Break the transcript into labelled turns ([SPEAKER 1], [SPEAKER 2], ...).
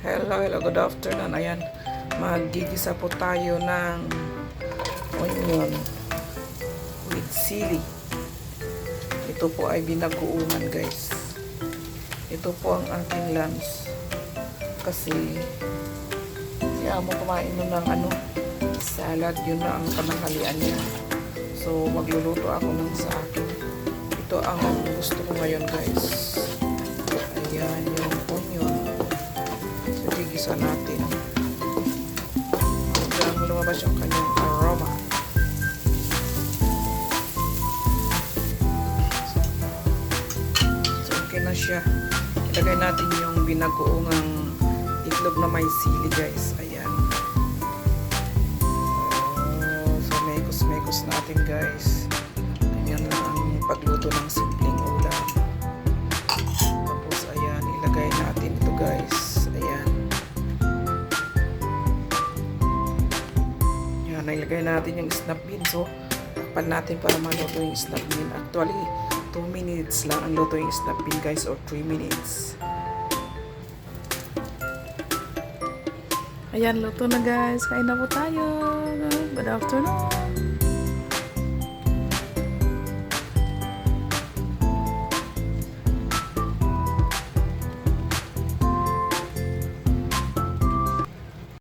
[SPEAKER 1] Hello, good afternoon. Ayan, magigisa po tayo ng onion with sili. Ito po ay binagoongan, guys. Ito po ang aking lunch. Kasi si amo kumain nun ng salad. Yun na ang pananghalian niya. So, magluluto ako ng sa akin. Ito ang gusto ko ngayon, guys. Ayan, yung onion. So, gigisa natin. Hanggang lumabas yung kanyang aroma. So, okay na siya. Ilagay natin yung binagoongang itlog na may sili, guys. Ayan. So, mekos-mekos natin, guys. Ayan lang ang pagluto ng simpleng ulam. Tapos, ayan, ilagay natin ito, guys. Ayan. Ayan, ilagay natin yung snap bean. So, takpan natin para maluto yung snap bean. Actually, 2 minutes lang ang luto yung snap bean, guys, or 3 minutes. Ayan, luto na, guys. Kain na po tayo. Good afternoon.